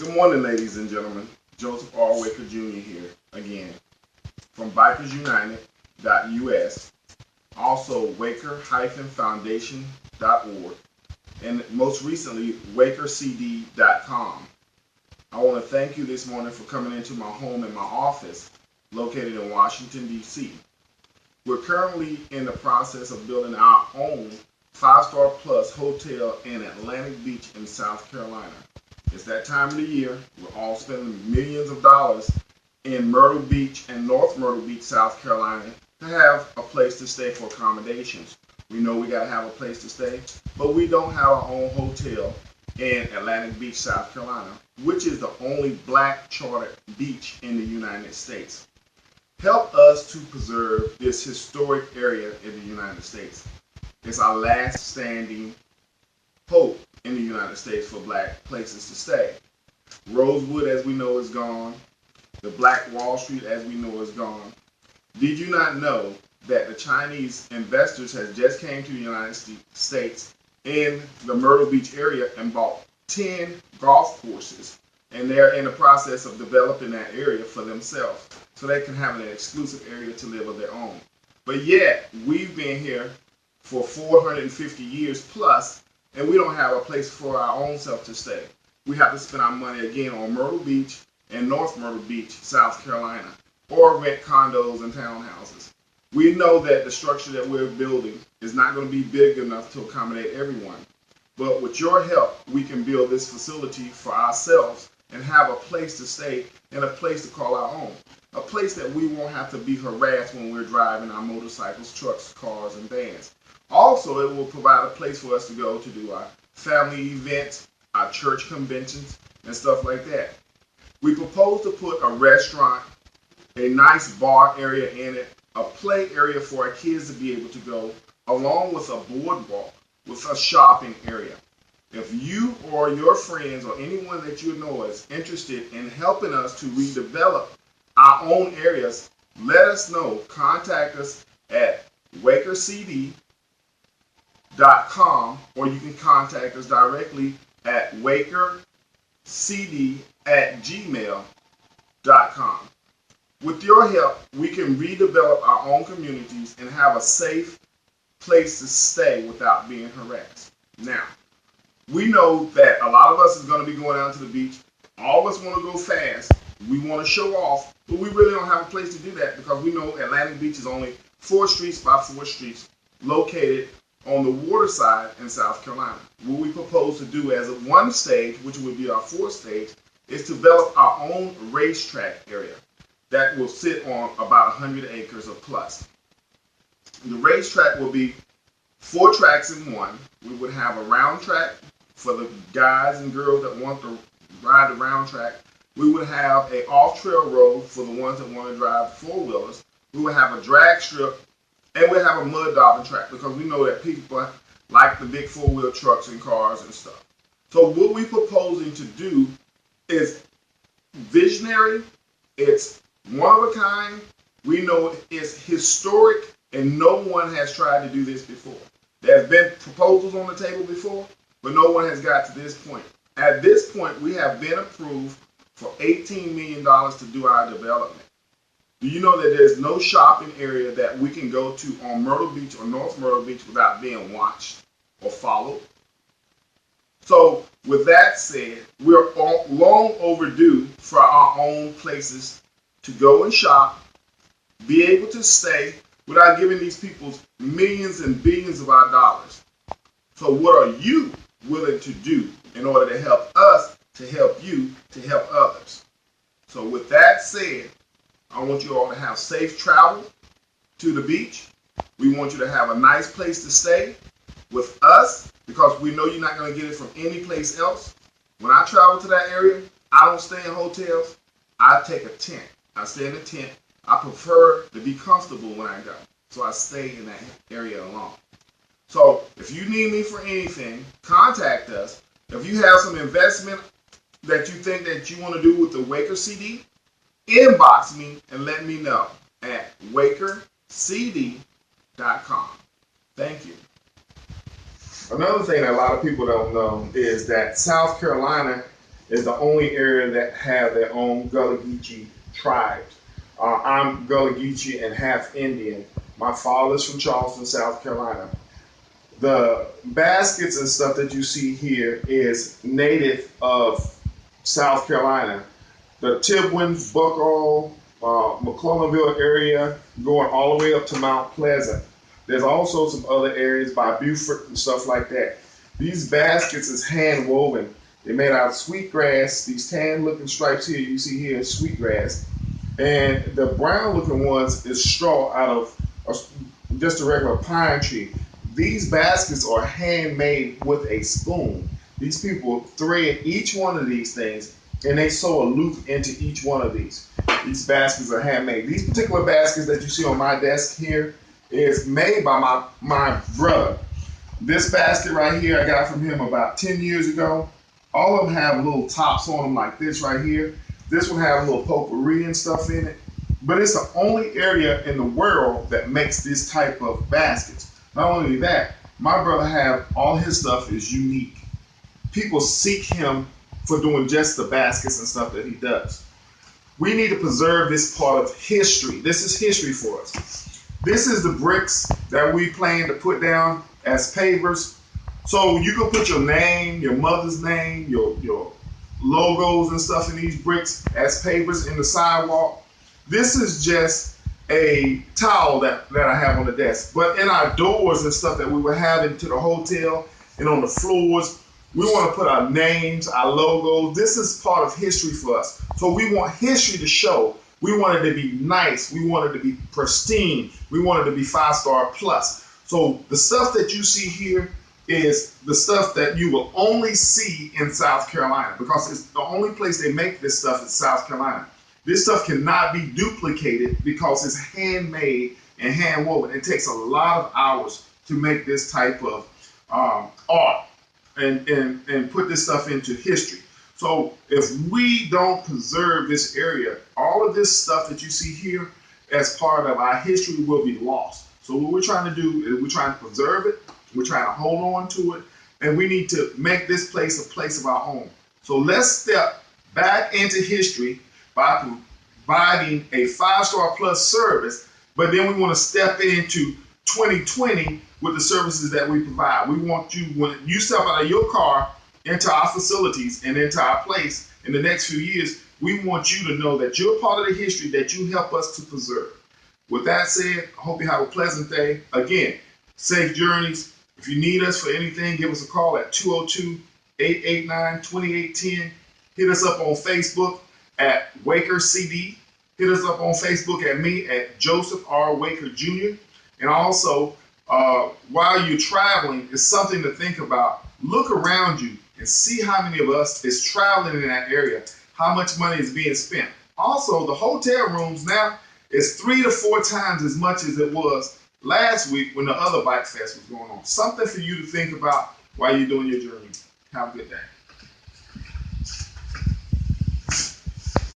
Good morning, ladies and gentlemen. Joseph R. Waker Jr. here again from BikersUnited.us, also Waker-Foundation.org, and most recently WakerCD.com. I want to thank you this morning for coming into my home and my office located in Washington, D.C. We're currently in the process of building our own 5-star plus hotel in Atlantic Beach in South Carolina. It's that time of the year. We're all spending millions of dollars in Myrtle Beach and North Myrtle Beach, South Carolina, to have a place to stay for accommodations. We know we got to have a place to stay, but we don't have our own hotel in Atlantic Beach, South Carolina, which is the only black chartered beach in the United States. Help us to preserve this historic area in the United States. It's our last standing hope in the United States for black places to stay. Rosewood, as we know, is gone. The Black Wall Street, as we know, is gone. Did you not know that the Chinese investors has just came to the United States in the Myrtle Beach area and bought 10 golf courses, and they're in the process of developing that area for themselves so they can have an exclusive area to live of their own. But yet, we've been here for 450 years plus, and we don't have a place for our own self to stay. We have to spend our money again on Myrtle Beach and North Myrtle Beach, South Carolina, or rent condos and townhouses. We know that the structure that we're building is not going to be big enough to accommodate everyone. But with your help, we can build this facility for ourselves and have a place to stay and a place to call our own. A place that we won't have to be harassed when we're driving our motorcycles, trucks, cars, and vans. Also, it will provide a place for us to go to do our family events, our church conventions, and stuff like that. We propose to put a restaurant, a nice bar area in it, a play area for our kids to be able to go, along with a boardwalk with a shopping area. If you or your friends or anyone that you know is interested in helping us to redevelop our own areas, let us know. Contact us at WakerCD.com, or you can contact us directly at wakercd@gmail.com. With your help, we can redevelop our own communities and have a safe place to stay without being harassed. Now, we know that a lot of us is going to be going out to the beach. All of us want to go fast. We want to show off, but we really don't have a place to do that because we know Atlantic Beach is only 4 streets by 4 streets located on the water side in South Carolina. What we propose to do as a one stage, which would be our 4th stage, is to develop our own racetrack area that will sit on about 100 acres or plus. The racetrack will be 4 tracks in one. We would have a round track for the guys and girls that want to ride the round track. We would have a off-trail road for the ones that want to drive 4-wheelers. We would have a drag strip, and we'll have a mud daubing track because we know that people like the big 4-wheel trucks and cars and stuff. So what we're proposing to do is visionary. It's one of a kind. We know it's historic, and no one has tried to do this before. There's been proposals on the table before, but no one has got to this point. At this point, we have been approved for $18 million to do our development. Do you know that there's no shopping area that we can go to on Myrtle Beach or North Myrtle Beach without being watched or followed? So with that said, we're long overdue for our own places to go and shop, be able to stay without giving these people millions and billions of our dollars. So what are you willing to do in order to help us, to help you, to help others? So with that said, I want you all to have safe travel to the beach. We want you to have a nice place to stay with us because we know you're not going to get it from any place else. When I travel to that area, I don't stay in hotels. I take a tent. I stay in a tent. I prefer to be comfortable when I go, so I stay in that area alone. So if you need me for anything, contact us. If you have some investment that you think that you want to do with the Waker CD, inbox me and let me know at WakerCD.com. Thank you. Another thing that a lot of people don't know is that South Carolina is the only area that have their own Gullah Geechee tribes. I'm Gullah Geechee and half Indian. My father's from Charleston, South Carolina. The baskets and stuff that you see here is native of South Carolina. The Tibwin, Buckall, McClellanville area, going all the way up to Mount Pleasant. There's also some other areas by Beaufort and stuff like that. These baskets is hand woven. They're made out of sweetgrass. These tan looking stripes here you see here is sweetgrass. And the brown looking ones is straw out of just a regular pine tree. These baskets are handmade with a spoon. These people thread each one of these things and they sew a loop into each one of these. These baskets are handmade. These particular baskets that you see on my desk here is made by my brother. This basket right here I got from him about 10 years ago. All of them have little tops on them like this right here. This one has a little potpourri and stuff in it. But it's the only area in the world that makes this type of baskets. Not only that, my brother have all his stuff is unique. People seek him for doing just the baskets and stuff that he does. We need to preserve this part of history. This is history for us. This is the bricks that we plan to put down as pavers. So you can put your name, your mother's name, your logos and stuff in these bricks as pavers in the sidewalk. This is just a towel that I have on the desk. But in our doors and stuff that we were having to the hotel and on the floors, we want to put our names, our logos. This is part of history for us. So we want history to show. We want it to be nice. We want it to be pristine. We want it to be 5-star plus. So the stuff that you see here is the stuff that you will only see in South Carolina, because it's the only place they make this stuff is South Carolina. This stuff cannot be duplicated because it's handmade and hand woven. It takes a lot of hours to make this type of art and put this stuff into history. So if we don't preserve this area, all of this stuff that you see here as part of our history will be lost. So what we're trying to do is we're trying to preserve it. We're trying to hold on to it, and we need to make this place a place of our own. So let's step back into history by providing a 5-star plus service, but then we want to step into 2020 with the services that we provide. We want you, when you step out of your car into our facilities and into our place in the next few years, we want you to know that you're part of the history that you help us to preserve. With that said, I hope you have a pleasant day. Again, safe journeys. If you need us for anything, give us a call at 202-889-2810. Hit us up on Facebook at Waker CD. Hit us up on Facebook at me at Joseph R. Waker Jr. And also, while you're traveling, it's something to think about. Look around you and see how many of us is traveling in that area, how much money is being spent. Also, the hotel rooms now is 3 to 4 times as much as it was last week when the other Bike Fest was going on. Something for you to think about while you're doing your journey. Have a good day.